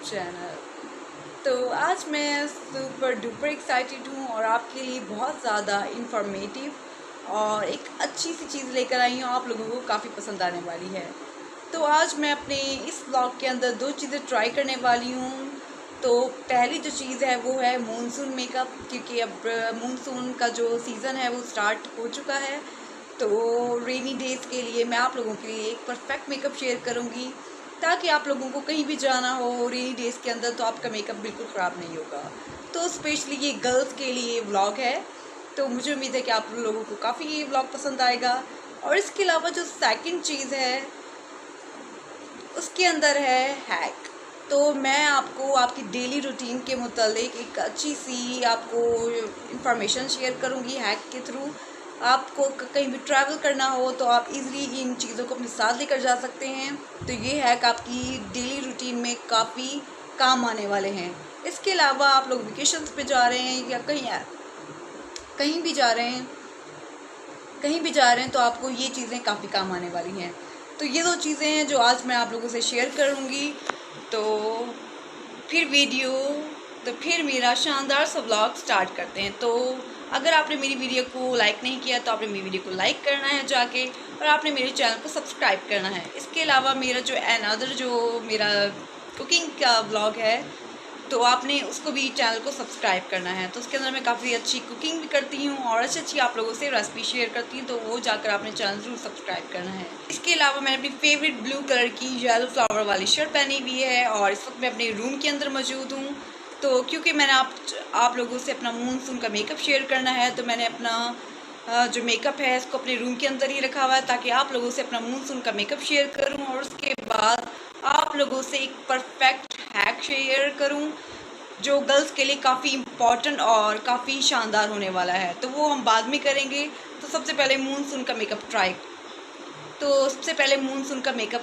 Channel. तो आज मैं सुपर डुपर एक्साइटेड हूँ और आपके लिए बहुत ज़्यादा इंफॉर्मेटिव और एक अच्छी सी चीज़ लेकर आई हूँ, आप लोगों को काफ़ी पसंद आने वाली है। तो आज मैं अपने इस ब्लॉग के अंदर दो चीज़ें ट्राई करने वाली हूँ। तो पहली जो चीज़ है वो है मानसून मेकअप, क्योंकि अब मानसून का जो सीज़न है वो स्टार्ट हो चुका है। तो रेनी डेज़ के लिए मैं आप लोगों के लिए एक परफेक्ट मेकअप शेयर करूँगी, ताकि आप लोगों को कहीं भी जाना हो रेनी डेज़ के अंदर तो आपका मेकअप बिल्कुल ख़राब नहीं होगा। तो स्पेशली ये गर्ल्स के लिए व्लॉग है, तो मुझे उम्मीद है कि आप लोगों को काफ़ी ये व्लॉग पसंद आएगा। और इसके अलावा जो सेकंड चीज़ है उसके अंदर है हैक। तो मैं आपको आपकी डेली रूटीन के मुतालिक एक अच्छी सी आपको इंफॉर्मेशन शेयर करूँगी हैक के थ्रू। आपको कहीं भी ट्रैवल करना हो तो आप इजीली इन चीज़ों को अपने साथ लेकर जा सकते हैं। तो ये हैक आपकी डेली रूटीन में काफ़ी काम आने वाले हैं। इसके अलावा आप लोग वेकेशंस पे जा रहे हैं या कहीं भी जा रहे हैं तो आपको ये चीज़ें काफ़ी काम आने वाली हैं। तो ये दो चीज़ें हैं जो आज मैं आप लोगों से शेयर करूँगी। तो फिर मेरा शानदार सा व्लॉग स्टार्ट करते हैं। तो अगर आपने मेरी वीडियो को लाइक नहीं किया तो आपने मेरी वीडियो को लाइक करना है जाके, और आपने मेरे चैनल को सब्सक्राइब करना है। इसके अलावा मेरा जो मेरा कुकिंग का व्लॉग है तो आपने उसको भी चैनल को सब्सक्राइब करना है। तो उसके अंदर मैं काफ़ी अच्छी कुकिंग भी करती हूँ और अच्छी आप लोगों से रेसिपी शेयर करती हूँ, तो वो जाकर आपने चैनल ज़रूर सब्सक्राइब करना है। इसके अलावा मैंने अपनी फेवरेट ब्लू कलर की येलो फ्लावर वाली शर्ट पहनी हुई है और इस वक्त मैं अपने रूम के अंदर मौजूद हूँ। तो क्योंकि मैंने आप लोगों से अपना मानसून का मेकअप शेयर करना है, तो मैंने अपना जो मेकअप है इसको अपने रूम के अंदर ही रखा हुआ है, ताकि आप लोगों से अपना मानसून का मेकअप शेयर करूँ और उसके बाद आप लोगों से एक परफेक्ट हैक शेयर करूँ जो गर्ल्स के लिए काफ़ी इम्पॉर्टेंट और काफ़ी शानदार होने वाला है। तो वो हम बाद में करेंगे। तो सबसे पहले मानसून का मेकअप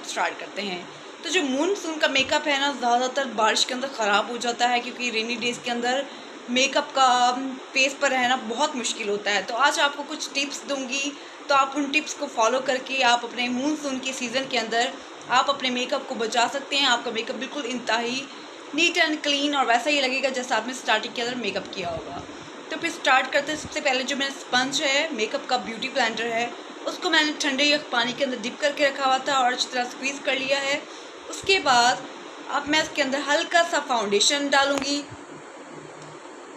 स्टार्ट करते हैं। तो जो मानसून का मेकअप है ना, ज़्यादातर बारिश के अंदर ख़राब हो जाता है, क्योंकि रेनी डेज़ के अंदर मेकअप का फेस पर रहना बहुत मुश्किल होता है। तो आज आपको कुछ टिप्स दूंगी, तो आप उन टिप्स को फॉलो करके आप अपने मानसून के सीज़न के अंदर आप अपने मेकअप को बचा सकते हैं। आपका मेकअप बिल्कुल इंतहाई नीट एंड क्लीन और वैसा ही लगेगा जैसा आपने स्टार्टिंग के अंदर मेकअप किया होगा। तो फिर स्टार्ट करते हैं। सबसे पहले जो मेरा स्पंज है, मेकअप का ब्यूटी ब्लेंडर है, उसको मैंने ठंडे पानी के अंदर डिप करके रखा हुआ था और अच्छी तरह स्क्वीज़ कर लिया है। उसके बाद अब मैं इसके अंदर हल्का सा फाउंडेशन डालूंगी।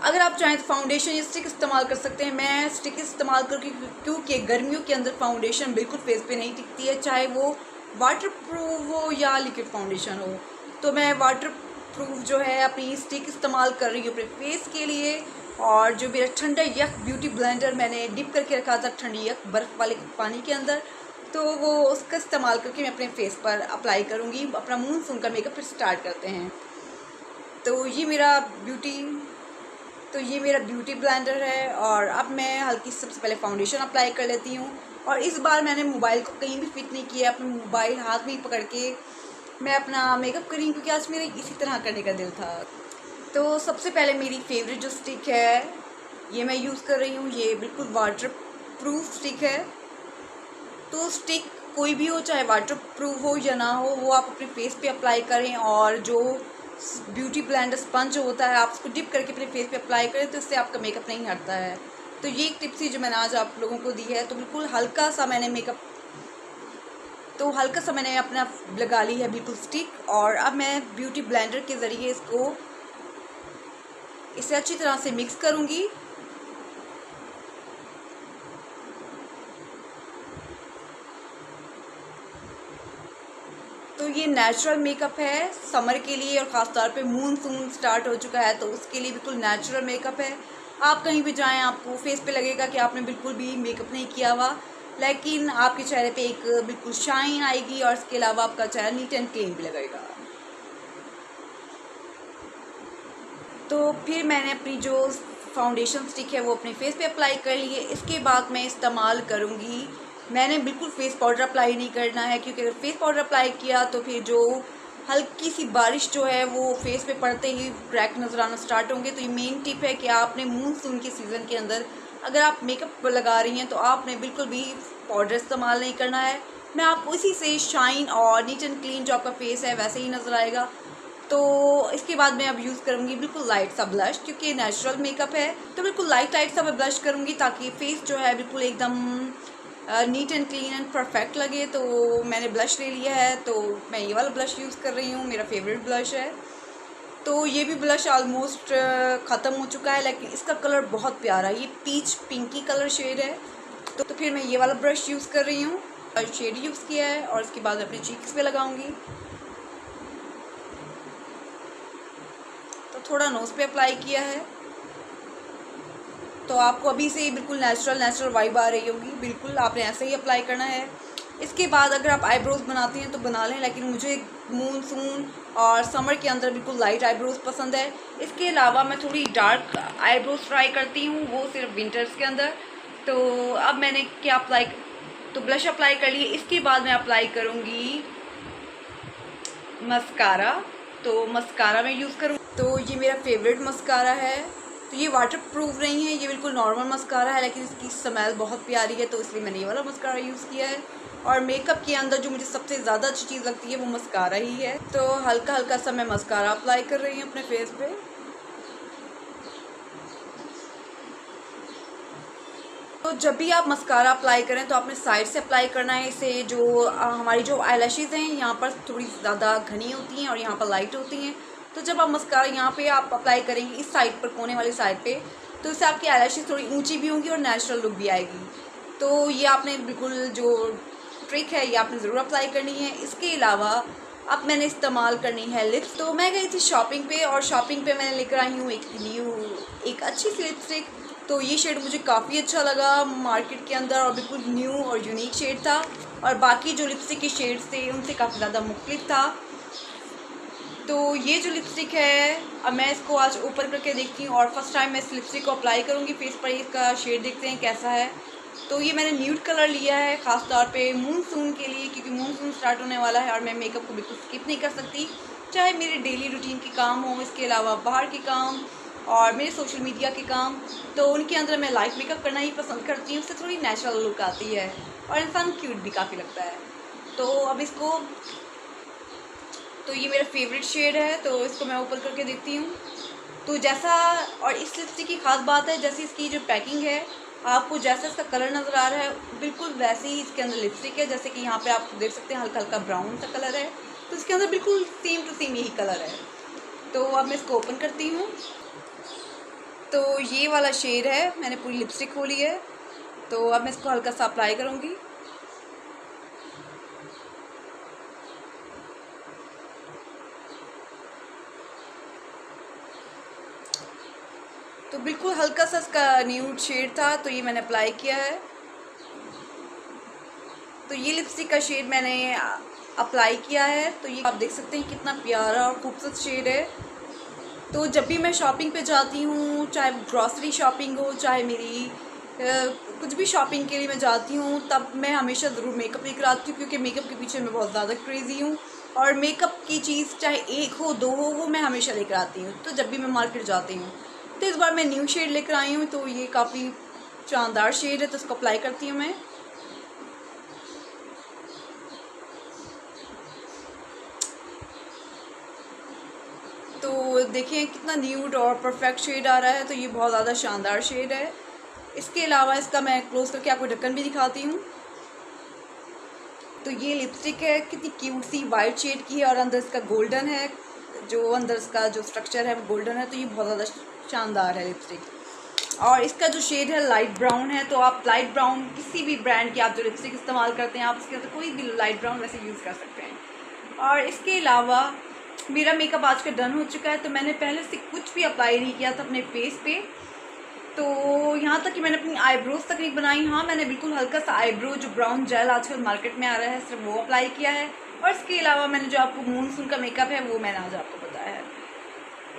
अगर आप चाहें तो फाउंडेशन या स्टिक इस्तेमाल कर सकते हैं। मैं स्टिक इस्तेमाल करके, क्योंकि गर्मियों के अंदर फाउंडेशन बिल्कुल फेस पे नहीं टिकती है, चाहे वो वाटर प्रूफ हो या लिक्विड फाउंडेशन हो। तो मैं वाटर प्रूफ जो है अपनी स्टिक इस्तेमाल कर रही हूँ अपने फेस के लिए। और जो मेरा ठंडा यक ब्यूटी ब्लेंडर मैंने डिप करके रखा था ठंडी यक बर्फ़ वाले पानी के अंदर, तो वो उसका इस्तेमाल करके मैं अपने फेस पर अप्लाई करूँगी। अपना मानसून का मेकअप फिर स्टार्ट करते हैं। तो ये मेरा ब्यूटी ब्लेंडर है और अब मैं हल्की सबसे पहले फाउंडेशन अप्लाई कर लेती हूँ। और इस बार मैंने मोबाइल को कहीं भी फिट नहीं किया, अपना मोबाइल हाथ में ही पकड़ के मैं अपना मेकअप करी, क्योंकि आज मेरा इसी तरह करने का दिल था। तो सबसे पहले मेरी फेवरेट जो स्टिक है ये मैं यूज़ कर रही हूँ। ये बिल्कुल वाटर प्रूफ स्टिक है। तो स्टिक कोई भी हो, चाहे वाटर प्रूफ हो या ना हो, वो आप अपने फेस पे अप्लाई करें। और जो ब्यूटी ब्लेंडर स्पंज होता है आप उसको डिप करके अपने फेस पे अप्लाई करें, तो इससे आपका मेकअप नहीं हटता है। तो ये एक टिप थी जो मैंने आज आप लोगों को दी है। तो बिल्कुल हल्का सा मैंने अपना लगा ली है बिल्कुल स्टिक। और अब मैं ब्यूटी ब्लेंडर के ज़रिए इसे अच्छी तरह से मिक्स करूँगी। तो ये नेचुरल मेकअप है समर के लिए, और ख़ास तौर पे मानसून स्टार्ट हो चुका है तो उसके लिए बिल्कुल नेचुरल मेकअप है। आप कहीं भी जाएं आपको फेस पे लगेगा कि आपने बिल्कुल भी मेकअप नहीं किया हुआ, लेकिन आपके चेहरे पे एक बिल्कुल शाइन आएगी और इसके अलावा आपका चेहरा नीट एंड क्लीन भी लगेगा। तो फिर मैंने अपनी जो फाउंडेशन स्टिक है वो अपने फेस पे अप्लाई कर ली है। इसके बाद मैं इस्तेमाल करूँगी, मैंने बिल्कुल फेस पाउडर अप्लाई नहीं करना है, क्योंकि अगर फेस पाउडर अप्लाई किया तो फिर जो हल्की सी बारिश जो है वो फेस पे पड़ते ही क्रैक नज़र आना स्टार्ट होंगे। तो ये मेन टिप है कि आपने मानसून के सीज़न के अंदर अगर आप मेकअप लगा रही हैं तो आपने बिल्कुल भी पाउडर इस्तेमाल नहीं करना है। मैं आपको इसी से शाइन और नीट एंड क्लीन जो आपका फेस है वैसे ही नज़र आएगा। तो इसके बाद मैं अब यूज़ करूँगी बिल्कुल लाइट सा ब्लश, क्योंकि नेचुरल मेकअप है तो बिल्कुल लाइट सा मैं ब्लश करूँगी ताकि फेस जो है बिल्कुल एकदम neat and clean and perfect लगे। तो मैंने ब्लश ले लिया है, तो मैं ये वाला ब्लश यूज़ कर रही हूँ, मेरा फेवरेट ब्लश है। तो ये भी ब्लश ऑलमोस्ट ख़त्म हो चुका है, लेकिन इसका कलर बहुत प्यारा है, ये पीच पिंकी कलर शेड है। तो फिर मैं ये वाला ब्रश यूज़ कर रही हूँ और शेड यूज़ किया है, और इसके बाद अपने चीक्स पे लगाऊंगी। तो थोड़ा नोज़ पे अप्लाई किया है। तो आपको अभी से ही बिल्कुल नेचुरल वाइब आ रही होगी, बिल्कुल आपने ऐसे ही अप्लाई करना है। इसके बाद अगर आप आईब्रोज बनाती हैं तो बना लें, लेकिन मुझे मूनसून और समर के अंदर बिल्कुल लाइट आईब्रोज पसंद है। इसके अलावा मैं थोड़ी डार्क आईब्रोज ट्राई करती हूँ, वो सिर्फ विंटर्स के अंदर। तो अब मैंने क्या अप्लाई, तो ब्लश अप्लाई कर लिए। इसके बाद मैं अप्लाई करूँगी मस्कारा। तो मस्कारा मैं यूज़ करूँ, तो ये मेरा फेवरेट मस्कारा है। तो ये वाटर प्रूफ नहीं है, ये बिल्कुल नॉर्मल मस्कारा है, लेकिन इसकी स्मेल बहुत प्यारी है, तो इसलिए मैंने ये वाला मस्कारा यूज़ किया है। और मेकअप के अंदर जो मुझे सबसे ज़्यादा अच्छी चीज़ लगती है वो मस्कारा ही है। तो हल्का हल्का सा मैं मस्कारा अप्लाई कर रही हूँ अपने फेस पे। तो जब भी आप मस्कारा अप्लाई करें तो आपने साइड से अप्लाई करना है इसे। जो हमारी जो आईलैशेज़ हैं यहाँ पर थोड़ी ज़्यादा घनी होती हैं और यहाँ पर लाइट होती हैं। तो जब आप मस्कारा यहाँ पे आप अप्लाई करेंगे इस साइड पर, कोने वाली साइड पे, तो इससे आपकी आईलैशेज़ थोड़ी ऊंची भी होंगी और नेचुरल लुक भी आएगी। तो ये आपने बिल्कुल जो ट्रिक है ये आपने ज़रूर अप्लाई करनी है। इसके अलावा अब मैंने इस्तेमाल करनी है लिप्स। तो मैं गई थी शॉपिंग पे, और शॉपिंग पे मैंने लेकर आई हूँ एक अच्छी सी लिपस्टिक। तो ये शेड मुझे काफ़ी अच्छा लगा मार्केट के अंदर, और बिल्कुल न्यू और यूनिक शेड था, और बाकी जो लिपस्टिक के शेड्स थे उनसे काफ़ी ज़्यादा मुख्तलिफ था। तो ये जो लिपस्टिक है अब मैं इसको आज ऊपर करके देखती हूँ, और फर्स्ट टाइम मैं इस लिपस्टिक को अप्लाई करूँगी फेस पर। इसका शेड देखते हैं कैसा है। तो ये मैंने न्यूड कलर लिया है ख़ास तौर पे मूनसून के लिए, क्योंकि मूनसून स्टार्ट होने वाला है और मैं मेकअप को बिल्कुल स्किप नहीं कर सकती, चाहे मेरे डेली रूटीन के काम हो, इसके अलावा बाहर के काम और मेरे सोशल मीडिया के काम। तो उनके अंदर मैं लाइट मेकअप करना ही पसंद करती हूँ, उससे थोड़ी नेचुरल लुक आती है और इंसान क्यूट भी काफ़ी लगता है। तो अब इसको, तो ये मेरा फेवरेट शेड है, तो इसको मैं ऊपर करके देखती हूँ। तो जैसा, और इस लिपस्टिक की ख़ास बात है जैसे इसकी जो पैकिंग है, आपको जैसा इसका कलर नज़र आ रहा है बिल्कुल वैसे ही इसके अंदर लिपस्टिक है। जैसे कि यहाँ पे आप देख सकते हैं हल्का हल्का ब्राउन सा कलर है, तो इसके अंदर बिल्कुल सेम टू सेम यही कलर है। तो अब मैं इसको ओपन करती हूँ। तो ये वाला शेड है, मैंने पूरी लिपस्टिक खोली है। तो अब मैं इसको हल्का सा अप्लाई करूँगी। तो बिल्कुल हल्का सा इसका न्यूड शेड था, तो ये मैंने अप्लाई किया है। तो ये लिपस्टिक का शेड मैंने अप्लाई किया है। तो ये आप देख सकते हैं कितना प्यारा और खूबसूरत शेड है। तो जब भी मैं शॉपिंग पे जाती हूँ, चाहे ग्रॉसरी शॉपिंग हो, चाहे मेरी कुछ भी शॉपिंग के लिए मैं जाती हूँ, तब मैं हमेशा ज़रूर मेकअप लेकर आती हूँ, क्योंकि मेकअप के पीछे मैं बहुत ज़्यादा क्रेज़ी हूँ। और मेकअप की चीज़ चाहे एक हो दो हो, वो मैं हमेशा लेकर आती हूँ। तो जब भी मैं मार्केट जाती हूँ, तो इस बार मैं न्यू शेड लेकर आई हूँ। तो ये काफ़ी शानदार शेड है, तो इसको अप्लाई करती हूँ मैं। तो देखिए कितना न्यूड और परफेक्ट शेड आ रहा है, तो ये बहुत ज़्यादा शानदार शेड है। इसके अलावा इसका मैं क्लोज करके आपको ढक्कन भी दिखाती हूँ। तो ये लिपस्टिक है, कितनी क्यूट सी वाइट शेड की है, और अंदर इसका गोल्डन है, जो अंदर इसका जो स्ट्रक्चर है वो गोल्डन है। तो ये बहुत ज़्यादा शानदार है लिपस्टिक। और इसका जो शेड है लाइट ब्राउन है। तो आप लाइट ब्राउन किसी भी ब्रांड की आप जो लिपस्टिक इस्तेमाल करते हैं, आप इसके अंदर कोई भी लाइट ब्राउन वैसे यूज़ कर सकते हैं। और इसके अलावा मेरा मेकअप आज का डन हो चुका है, तो मैंने पहले से कुछ भी अप्लाई नहीं किया था अपने फेस पे। तो यहाँ तक कि मैंने अपनी आईब्रोज तक नहीं बनाई। हाँ, मैंने बिल्कुल हल्का सा आईब्रो जो ब्राउन जेल आजकल मार्केट में आ रहा है सिर्फ वो अप्लाई किया है। और इसके अलावा मैंने जो आपको मूनसून का मेकअप है वो मैंने आज आपको बताया है।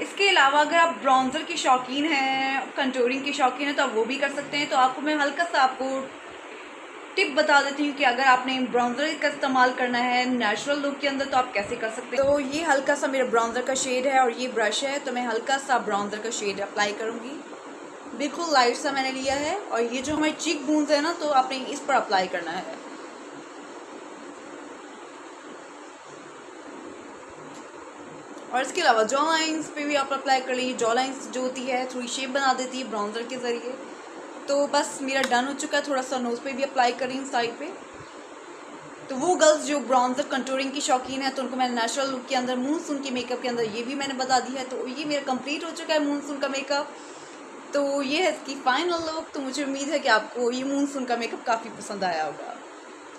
इसके अलावा अगर आप ब्राउन्ज़र के शौकीन हैं, कंटूरिंग के शौकीन हैं, तो आप वो भी कर सकते हैं। तो आपको मैं हल्का सा आपको टिप बता देती हूँ कि अगर आपने ब्राउन्ज़र का इस्तेमाल करना है नेचुरल लुक के अंदर, तो आप कैसे कर सकते हैं। तो ये हल्का सा मेरा ब्राउन्ज़र का शेड है, और ये ब्रश है, तो मैं हल्का सा ब्राउन्ज़र का शेड अप्लाई करूँगी। बिल्कुल लाइट सा मैंने लिया है, और ये जो हमारी चीक बोन्स है ना, तो आपने इस पर अप्लाई करना है। और इसके अलावा जॉ लाइन्स पे भी आप अप्लाई कर लीजिए। जॉ लाइन्स जो होती है थोड़ी शेप बना देती है ब्राउज़र के ज़रिए। तो बस मेरा डन हो चुका है। थोड़ा सा नोज़ पे भी अप्लाई कर रही हूँ साइड पे। तो वो गर्ल्स जो ब्राउज़र कंटूरिंग की शौकीन है तो उनको मैंने नेचुरल लुक के अंदर मूनसून के मेकअप के अंदर ये भी मैंने बता दी है। तो ये मेरा कंप्लीट हो चुका है मूनसून का मेकअप। तो ये है इसकी फाइनल लुक। तो मुझे उम्मीद है कि आपको ये मूनसून का मेकअप काफ़ी पसंद आया होगा।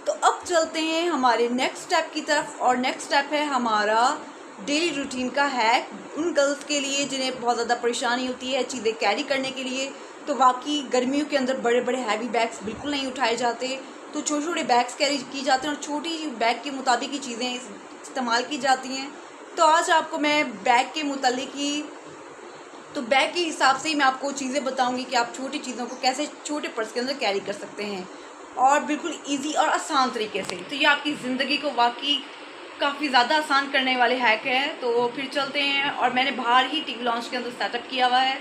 तो अब चलते हैं हमारे नेक्स्ट स्टेप की तरफ, और नेक्स्ट स्टेप है हमारा डेली रूटीन का हैक उन गर्ल्स के लिए जिन्हें बहुत ज़्यादा परेशानी होती है चीज़ें कैरी करने के लिए। तो वाकई गर्मियों के अंदर बड़े बड़े हैवी बैग्स बिल्कुल नहीं उठाए जाते, तो छोटे छोटे बैग्स कैरी की जाते हैं और छोटी बैग के मुताबिक ही चीज़ें इस्तेमाल की जाती हैं। तो आज आपको मैं बैग के मुतालिक ही, तो बैग के हिसाब से ही मैं आपको चीज़ें बताऊंगी कि आप छोटी चीज़ों को कैसे छोटे पर्स के अंदर कैरी कर सकते हैं और बिल्कुल इजी और आसान तरीके से। तो ये आपकी ज़िंदगी को वाकई काफ़ी ज़्यादा आसान करने वाले हैक हैं। तो फिर चलते हैं। और मैंने बाहर ही टीवी लॉन्च के अंदर सेटअप किया हुआ है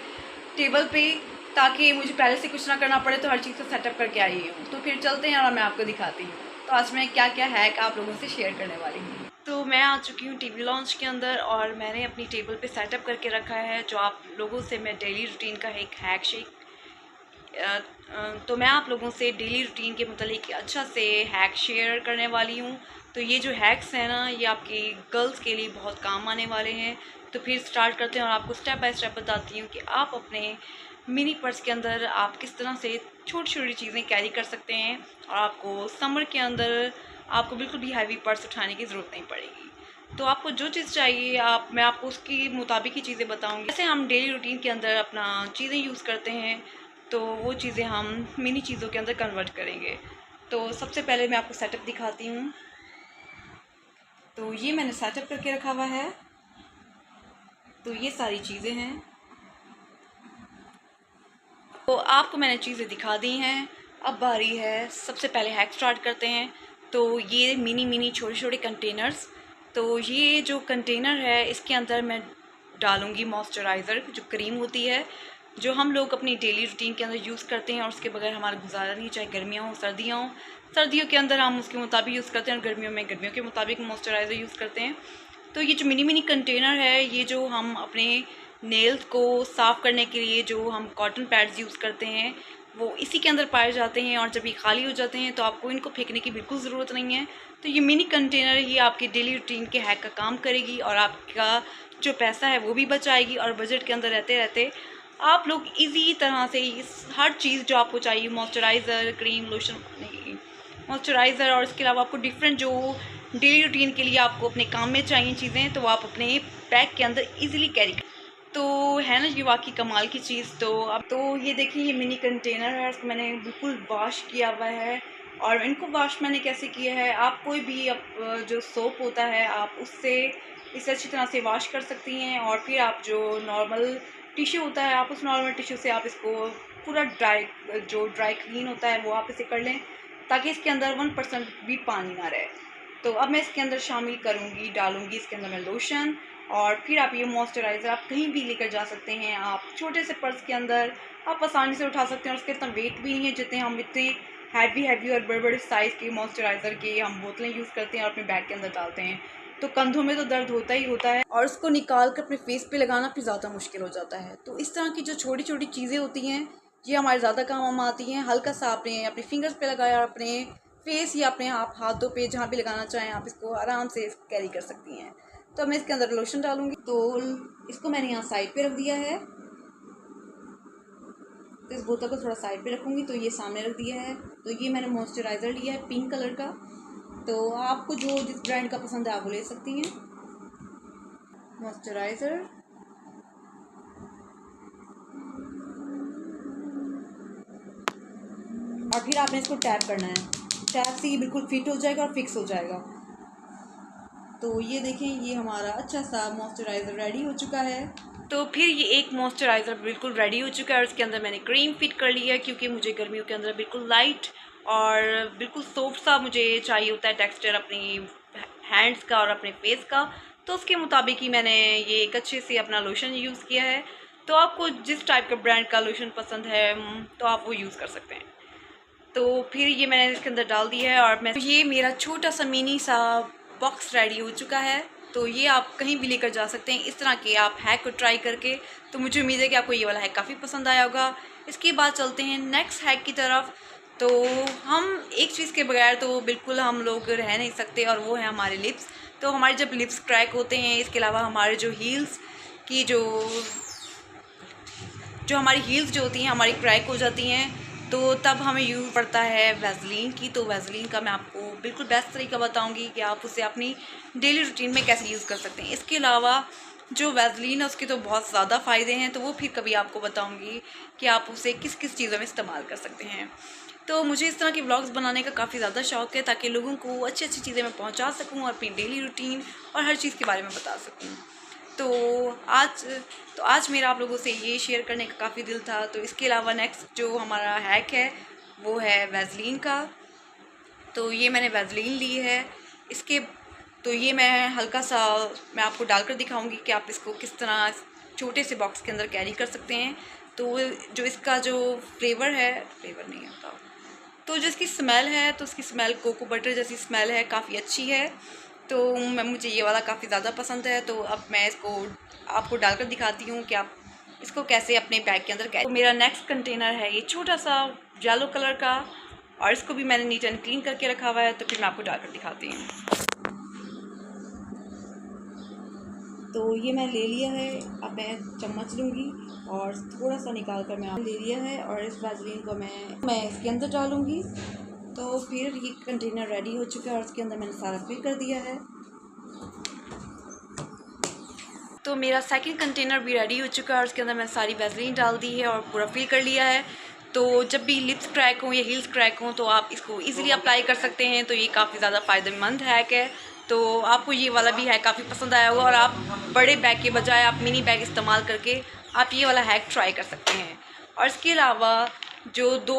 टेबल पे, ताकि मुझे पहले से कुछ ना करना पड़े, तो हर चीज़ को सेटअप करके आई हूँ। तो फिर चलते हैं और मैं आपको दिखाती हूँ तो आज मैं क्या क्या हैक आप लोगों से शेयर करने वाली हूँ। तो मैं आ चुकी हूँ टीवी लॉन्च के अंदर और मैंने अपनी टेबल पे सेटअप करके रखा है जो आप लोगों से मैं डेली रूटीन का एक हैक तो मैं आप लोगों से डेली रूटीन के मुतालिक अच्छा से हैक शेयर करने वाली हूँ। तो ये जो हैक्स हैं ना, ये आपकी गर्ल्स के लिए बहुत काम आने वाले हैं। तो फिर स्टार्ट करते हैं और आपको स्टेप बाय स्टेप बताती हूँ कि आप अपने मिनी पर्स के अंदर आप किस तरह से छोटी छोटी चीज़ें कैरी कर सकते हैं और आपको समर के अंदर आपको बिल्कुल भी हैवी पर्स उठाने की ज़रूरत नहीं पड़ेगी। तो आपको जो चीज़ चाहिए मैं आपको उसकी मुताबिक ही चीज़ें बताऊँगी। जैसे हम डेली रूटीन के अंदर अपना चीज़ें यूज़ करते हैं तो वो चीज़ें हम मिनी चीज़ों के अंदर कन्वर्ट करेंगे। तो सबसे पहले मैं आपको सेटअप दिखाती हूँ। तो ये मैंने सेटअप करके रखा हुआ है। तो ये सारी चीज़ें हैं। तो आपको मैंने चीज़ें दिखा दी हैं। अब बारी है, सबसे पहले हैक स्टार्ट करते हैं। तो ये मिनी छोटे छोटे कंटेनर्स, तो ये जो कंटेनर है इसके अंदर मैं डालूँगी मॉइस्चराइज़र जो क्रीम होती है, जो हम लोग अपनी डेली रूटीन के अंदर यूज़ करते हैं और उसके बगैर हमारा गुजारा नहीं, चाहे गर्मियाँ हो सर्दियाँ हो। सर्दियों के अंदर हम उसके मुताबिक यूज़ करते हैं और गर्मियों में गर्मियों के मुताबिक मॉइस्चराइज़र यूज़ करते हैं। तो ये जो मिनी कंटेनर है, ये जो हम अपने नेल्स को साफ़ करने के लिए जो हम कॉटन पैड्स यूज़ करते हैं वो इसी के अंदर पाए जाते हैं, और जब ये खाली हो जाते हैं तो आपको इनको फेंकने की बिल्कुल ज़रूरत नहीं है। तो ये मिनी कंटेनर ही आपके डेली रूटीन के हैक का काम करेगी और आपका जो पैसा है वो भी बचाएगी, और बजट के अंदर रहते रहते आप लोग इजी तरह से हर चीज़ जो आपको चाहिए, मॉइस्चराइज़र, क्रीम, लोशन, मॉइस्चराइज़र, और इसके अलावा आपको डिफरेंट जो डेली रूटीन के लिए आपको अपने काम में चाहिए चीज़ें, तो आप अपने बैग के अंदर ईज़िली कैरी कर। तो है ना ये वाकई कमाल की चीज़। तो अब तो ये देखिए ये मिनी कंटेनर है, उसको मैंने बिल्कुल वॉश किया हुआ है। और इनको वॉश मैंने कैसे किया है, आप कोई भी जो सोप होता है आप उससे इसे अच्छी तरह से वॉश कर सकती हैं, और फिर आप जो नॉर्मल टिश्यू होता है आप उस नॉर्मल टिश्यू से आप इसको पूरा ड्राई क्लीन होता है वो आप इसे कर लें, ताकि इसके अंदर 1% भी पानी ना रहे। तो अब मैं इसके अंदर शामिल डालूंगी इसके अंदर मैं लोशन, और फिर आप ये मॉइस्चराइज़र आप कहीं भी लेकर जा सकते हैं। आप छोटे से पर्स के अंदर आप आसानी से उठा सकते हैं, और उसके इतना वेट भी नहीं है जितने हम इतने हैवी और बड़े बड़े साइज़ के मॉइस्चराइज़र के हम बोतलें यूज़ करते हैं और अपने बैग के अंदर डालते हैं। तो कंधों में तो दर्द होता ही होता है, और उसको निकाल कर अपने फेस पे लगाना फिर ज़्यादा मुश्किल हो जाता है। तो इस तरह की जो छोटी छोटी चीज़ें होती हैं ये हमारे ज़्यादा काम आती हैं। हल्का सा आपने अपने फिंगर्स पे लगाया और अपने फेस या अपने आप हाथों पे जहाँ भी लगाना चाहें आप इसको आराम से कैरी कर सकती हैं। तो मैं इसके अंदर लोशन डालूंगी। तो इसको मैंने यहाँ साइड पे रख दिया है। तो इस बोतल को थोड़ा साइड पे रखूँगी, तो ये सामने रख दिया है। तो ये मैंने मॉइस्चराइज़र लिया है पिंक कलर का। तो आपको जो जिस ब्रांड का पसंद है आप वो ले सकती हैं मॉइस्चराइज़र। और फिर आपने इसको टैप करना है, टैप से ये बिल्कुल फिट हो जाएगा और फिक्स हो जाएगा। तो ये देखें ये हमारा अच्छा सा मॉइस्चराइज़र रेडी हो चुका है। तो फिर ये एक मॉइस्चराइज़र बिल्कुल रेडी हो चुका है, और इसके अंदर मैंने क्रीम फिट कर लिया है, क्योंकि मुझे गर्मियों के अंदर बिल्कुल लाइट और बिल्कुल सॉफ्ट सा मुझे चाहिए होता है टेक्सचर अपनी हैंड्स का और अपने फेस का। तो उसके मुताबिक ही मैंने ये एक अच्छे से अपना लोशन यूज़ किया है। तो आपको जिस टाइप का ब्रांड का लोशन पसंद है तो आप वो यूज़ कर सकते हैं। तो फिर ये मैंने इसके अंदर डाल दिया है, और मैं ये मेरा छोटा सा मिनी सा बॉक्स रेडी हो चुका है। तो ये आप कहीं भी लेकर जा सकते हैं इस तरह के आप हैक को ट्राई करके। तो मुझे उम्मीद है कि आपको ये वाला हैक काफ़ी पसंद आया होगा। इसके बाद चलते हैं नेक्स्ट हैक की तरफ। तो हम एक चीज़ के बगैर तो बिल्कुल हम लोग रह नहीं सकते, और वो है हमारे लिप्स। तो हमारे जब लिप्स क्रैक होते हैं, इसके अलावा हमारे जो हील्स की जो हमारी हील्स जो होती हैं हमारी क्रैक हो जाती हैं, तो तब हमें यूज़ पड़ता है वैसलीन की। तो वैसलीन का मैं आपको बिल्कुल बेस्ट तरीका बताऊंगी कि आप उसे अपनी डेली रूटीन में कैसे यूज़ कर सकते हैं। इसके अलावा जो वैसलीन है उसके तो बहुत ज़्यादा फ़ायदे हैं, तो वो फिर कभी आपको बताऊंगी कि आप उसे किस किस चीज़ों में इस्तेमाल कर सकते हैं। तो मुझे इस तरह के व्लॉग्स बनाने का काफ़ी ज़्यादा शौक़ है, ताकि लोगों को अच्छी अच्छी चीज़ें मैं पहुँचा सकूँ और अपनी डेली रूटीन और हर चीज़ के बारे में बता सकूँ। तो आज मेरा आप लोगों से ये शेयर करने का काफ़ी दिल था। तो इसके अलावा नेक्स्ट जो हमारा हैक है वो है वैसलीन का। तो ये मैंने वैसलीन ली है, इसके तो ये मैं हल्का सा मैं आपको डालकर दिखाऊंगी कि आप इसको किस तरह छोटे से बॉक्स के अंदर कैरी कर सकते हैं। तो जो इसका जो फ्लेवर नहीं होता, तो जो इसकी स्मेल है, तो इसकी स्मेल कोको बटर जैसी स्मेल है, काफ़ी अच्छी है। तो मुझे ये वाला काफ़ी ज़्यादा पसंद है। तो अब मैं इसको आपको डालकर दिखाती हूँ कि आप इसको कैसे अपने बैग के अंदर कैरी। तो मेरा नेक्स्ट कंटेनर है ये छोटा सा येलो कलर का, और इसको भी मैंने नीट एंड क्लीन करके रखा हुआ है। तो फिर मैं आपको डालकर दिखाती हूँ। तो ये मैं ले लिया है, अब मैं चम्मच लूँगी और थोड़ा सा निकाल कर मैं ले लिया है, और इस वैसलीन को मैं इसके अंदर डालूँगी। तो फिर ये कंटेनर रेडी हो चुका है और इसके अंदर मैंने सारा फिल कर दिया है। तो मेरा सेकंड कंटेनर भी रेडी हो चुका है और उसके अंदर मैंने सारी वैसलीन डाल दी है और पूरा फिल कर लिया है। तो जब भी लिप्स क्रैक हों या हील्स क्रैक हों तो आप इसको इजीली अप्लाई कर सकते हैं। तो ये काफ़ी ज़्यादा फ़ायदेमंद हैक है। तो आपको ये वाला भी हैक काफ़ी पसंद आया होगा, और आप बड़े बैग के बजाय आप मिनी बैग इस्तेमाल करके आप ये वाला हैक ट्राई कर सकते हैं। और इसके अलावा जो 2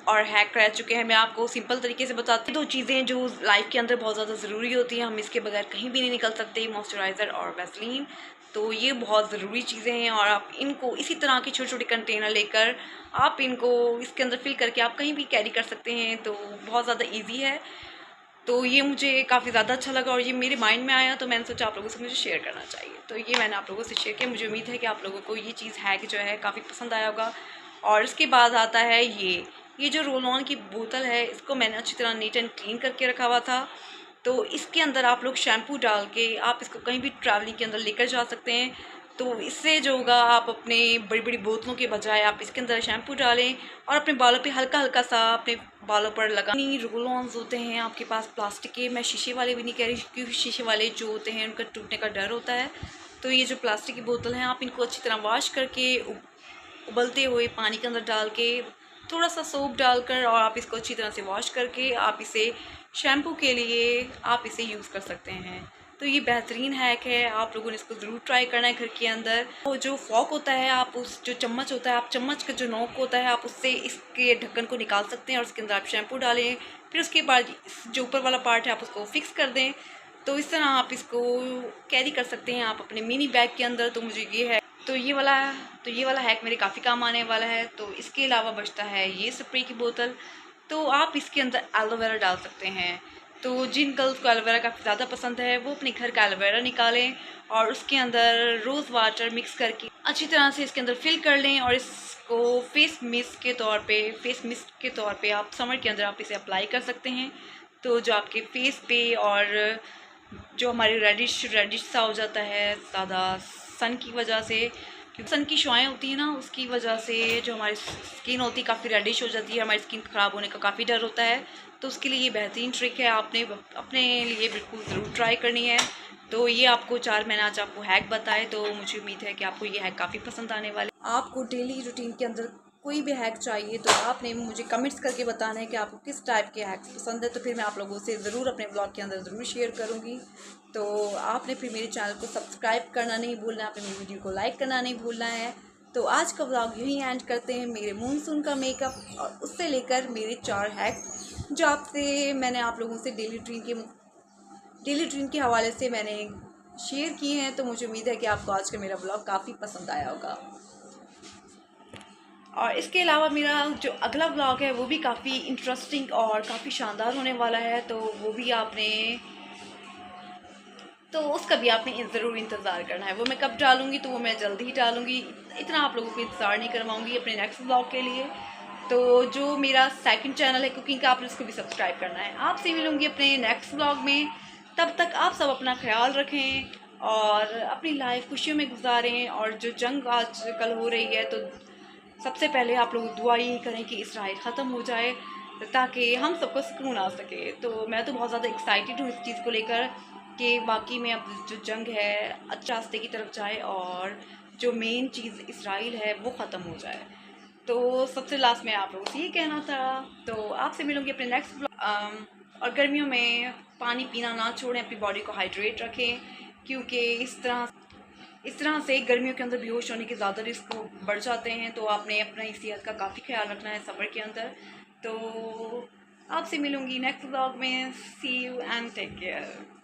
और हैक रह चुके हैं, मैं आपको सिंपल तरीके से बताती हूँ। 2 चीज़ें जो लाइफ के अंदर बहुत ज़्यादा ज़रूरी होती हैं, हम इसके बगैर कहीं भी नहीं निकल सकते, मॉइस्चराइज़र और वैसलीन। तो ये बहुत ज़रूरी चीज़ें हैं, और आप इनको इसी तरह के छोटे छोटे कंटेनर लेकर आप इनको इसके अंदर फिल करके आप कहीं भी कैरी कर सकते हैं। तो बहुत ज़्यादा ईजी है। तो ये मुझे काफ़ी ज़्यादा अच्छा लगा और ये मेरे माइंड में आया, तो मैंने सोचा आप लोगों से मुझे शेयर करना चाहिए। तो ये मैंने आप लोगों से शेयर किया। मुझे उम्मीद है कि आप लोगों को ये चीज़ हैक जो है काफ़ी पसंद आया होगा। और इसके बाद आता है ये जो रोल ऑन की बोतल है, इसको मैंने अच्छी तरह नीट एंड क्लीन करके रखा हुआ था। तो इसके अंदर आप लोग शैम्पू डाल के आप इसको कहीं भी ट्रैवलिंग के अंदर लेकर जा सकते हैं। तो इससे जो होगा, आप अपने बड़ी बड़ी बोतलों के बजाय आप इसके अंदर शैम्पू डालें और अपने बालों पे हल्का हल्का सा अपने बालों पर लगा। रोल ऑन्स होते हैं आपके पास प्लास्टिक के, मैं शीशे वाले भी नहीं कह रही क्योंकि शीशे वाले जो होते हैं उनका टूटने का डर होता है। तो ये जो प्लास्टिक की बोतल हैं, आप इनको अच्छी तरह वॉश करके उबलते हुए पानी के अंदर डाल के थोड़ा सा सोप डालकर और आप इसको अच्छी तरह से वॉश करके आप इसे शैम्पू के लिए आप इसे यूज़ कर सकते हैं। तो ये बेहतरीन हैक है, आप लोगों ने इसको ज़रूर ट्राई करना है घर के अंदर। वो जो फॉक होता है, आप उस जो चम्मच होता है, आप चम्मच का जो नोक होता है, आप उससे इसके ढक्कन को निकाल सकते हैं और उसके अंदर आप शैम्पू डालें। फिर उसके बाद जो ऊपर वाला पार्ट है आप उसको फिक्स कर दें। तो इस तरह आप इसको कैरी कर सकते हैं आप अपने मिनी बैग के अंदर। तो मुझे ये है तो ये वाला हैक मेरे काफ़ी काम आने वाला है। तो इसके अलावा बचता है ये स्प्रे की बोतल। तो आप इसके अंदर एलोवेरा डाल सकते हैं। तो जिन गर्ल्स को एलोवेरा काफ़ी ज़्यादा पसंद है वो अपने घर का एलोवेरा निकालें और उसके अंदर रोज़ वाटर मिक्स करके अच्छी तरह से इसके अंदर फिल कर लें और इसको फेस मिस्ट के तौर पे आप समर के अंदर आप इसे अप्लाई कर सकते हैं। तो जो आपके फेस पे और जो हमारी रेडिश सा हो जाता है ज़्यादा सन की वजह से, क्योंकि सन की शुआएँ होती हैं ना, उसकी वजह से जो हमारी स्किन होती है काफ़ी रेडिश हो जाती है, हमारी स्किन ख़राब होने का काफ़ी डर होता है। तो उसके लिए ये बेहतरीन ट्रिक है, आपने अपने लिए बिल्कुल ज़रूर ट्राई करनी है। तो ये आपको 4 मैंने आज आपको हैक बताए, तो मुझे उम्मीद है कि आपको ये हैक काफ़ी पसंद आने वाले। आपको डेली रूटीन के अंदर कोई भी हैक चाहिए तो आपने मुझे कमेंट्स करके बताना है कि आपको किस टाइप के हैक्स पसंद है, तो फिर मैं आप लोगों से ज़रूर अपने ब्लॉग के अंदर ज़रूर शेयर करूँगी। तो आपने फिर मेरे चैनल को सब्सक्राइब करना नहीं भूलना है, आपने मेरी वीडियो को लाइक करना नहीं भूलना है। तो आज का ब्लॉग यहीं एंड करते हैं, मेरे मानसून का मेकअप और उससे लेकर मेरे 4 हैक जो आपसे मैंने आप लोगों से डेली रूटीन के हवाले से मैंने शेयर किए हैं। तो मुझे उम्मीद है कि आपको आज का मेरा ब्लॉग काफ़ी पसंद आया होगा। और इसके अलावा मेरा जो अगला ब्लॉग है वो भी काफ़ी इंटरेस्टिंग और काफ़ी शानदार होने वाला है। तो वो भी आपने तो उसका भी आपने ज़रूर इंतज़ार करना है। वो मैं कब डालूँगी, तो वो मैं जल्दी ही डालूँगी, इतना आप लोगों को इंतज़ार नहीं करवाऊँगी अपने नेक्स्ट ब्लॉग के लिए। तो जो मेरा सेकंड चैनल है कुकिंग का, आपने उसको भी सब्सक्राइब करना है। आपसे मिलूँगी अपने नेक्स्ट ब्लॉग में, तब तक आप सब अपना ख्याल रखें और अपनी लाइफ खुशियों में गुजारें। और जो जंग आजकल हो रही है, तो सबसे पहले आप लोग दुआ यही करें कि इसराइल ख़त्म हो जाए, ताकि हम सबको सुकून आ सके। तो मैं तो बहुत ज़्यादा एक्साइटेड हूँ इस चीज़ को लेकर कि वाकई में अब जो जंग है अच्छे रास्ते की तरफ जाए और जो मेन चीज़ इसराइल है वो ख़त्म हो जाए। तो सबसे लास्ट में आप लोगों से ये कहना था। तो आपसे मिलूँगी अपने नेक्स्ट ब्लॉग। और गर्मियों में पानी पीना ना छोड़ें, अपनी बॉडी को हाइड्रेट रखें, क्योंकि इस तरह से गर्मियों के अंदर बेहोश होने के ज़्यादा रिस्क बढ़ जाते हैं। तो आपने अपनी सेहत का काफ़ी ख्याल रखना है समर के अंदर। तो आपसे मिलूँगी नेक्स्ट ब्लॉग में। सी यू एंड टेक केयर।